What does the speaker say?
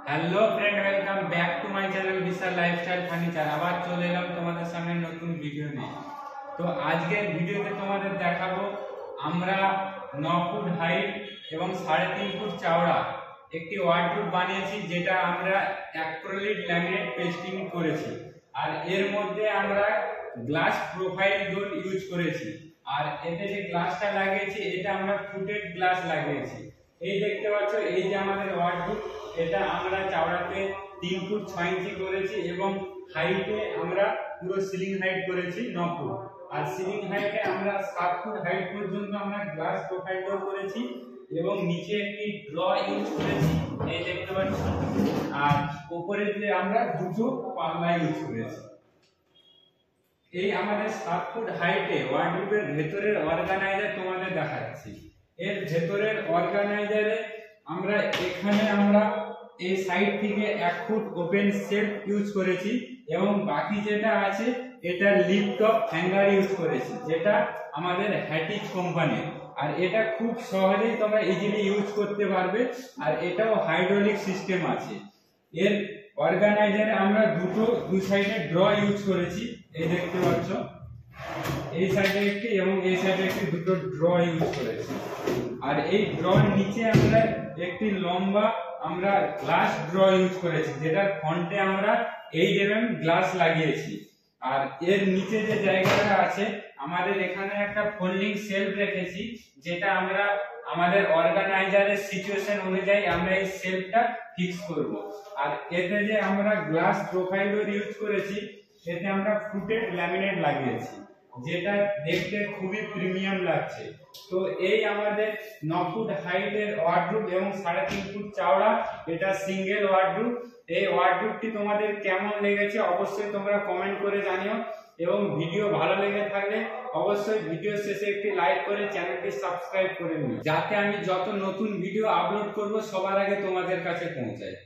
Hello friend, welcome back to my channel Vishal lifestyle furniture. আবার চলে এলাম তোমাদের সামনে নতুন ভিডিও নিয়ে। তো আজকের ভিডিওতে তোমাদের দেখাবো আমরা 9 ফুট হাইট এবং 3.5 ফুট চওড়া একটি ওয়ার্ডরোব বানিয়েছি, যেটা আমরা অ্যাক্রিলিক ল্যামিনেট পেস্টিং করেছি। আর এর মধ্যে আমরা গ্লাস প্রোফাইল ডোর ইউজ করেছি। আর এতে যে গ্লাসটা লাগিয়েছি এটা আমরা ফুটেড গ্লাস লাগিয়েছি। এই দেখতে পাচ্ছ, এই যে আমাদের ওয়ার্ডরোব, এটা আমরা চওড়াতে 3 ফুট 6 ইঞ্চি করেছি এবং হাইটে আমরা পুরো সিলিং হাইট করেছি 9 ফুট। আর সিলিং হাইটে আমরা 7 ফুট হাইট পর্যন্ত আমরা গ্লাস প্রোফাইল ডোর করেছি এবং নিচে একটি ড্র ইউজ করেছি, এই দেখতে পাচ্ছ। আর উপরে যে আমরা দুটো পাল্লা ইউজ করেছি। এই আমাদের 7 ফুট হাইটে ওয়ার্ডরোবের ভেতরের অর্গানাইজার তোমাদের দেখাচ্ছি। এর ভেতরের অর্গানাইজারে আমরা এখানে এই সাইড থেকে 1 ফুট ওপেন শেলফ ইউজ করেছি এবং বাকি যেটা আছে এটা লিফট টপ হ্যাঙ্গার ইউজ করেছি, যেটা আমাদের হ্যাটিজ কোম্পানির। আর এটা খুব সহজেই তোমরা ইজিলি ইউজ করতে পারবে। আর এটাও হাইড্রোলিক সিস্টেম আছে। এর অর্গানাইজারে আমরা দুই সাইডে ড্র ইউজ করেছি, এই দেখতে পাচ্ছ। এই সাইডে একটি এবং এই সাইডে একটি, দুটো ড্র ইউজ করেছি। আর এই ড্রর নিচে আমরা একটি লম্বা গ্লাস ড্র ইউজ করেছি, যেটার ফ্রন্টে আমরা 8 mm গ্লাস লাগিয়েছি। আর এর নিচে যে জায়গাটা আছে আমাদের এখানে একটা ফোল্ডিং শেলফ রেখেছি, যেটা আমরা আমাদের অর্গানাইজারের সিচুয়েশন অনুযায়ী আমরা এই শেলফটা ফিক্স করব। আর এতে যে আমরা গ্লাস প্রোফাইল ডোর ইউজ করেছি, এতে আমরা ফুটেড ল্যামিনেট লাগিয়েছি, যেটা দেখতে খুবই প্রিমিয়াম লাগছে। তো এই আমাদের 9 ফুট হাইটের ওয়ার্ডরোব এবং 3.5 ফুট চওড়া, এটা সিঙ্গেল ওয়ার্ডরোব। এই ওয়ার্ডরোবটি তোমাদের কেমন লেগেছে অবশ্যই তোমরা কমেন্ট করে জানিও। এবং ভিডিও ভালো লেগে থাকলে অবশ্যই ভিডিও শেষে একটি লাইক করে চ্যানেলটি সাবস্ক্রাইব করে নিও, যাতে আমি যত নতুন ভিডিও আপলোড করব সবার আগে তোমাদের কাছে পৌঁছায়।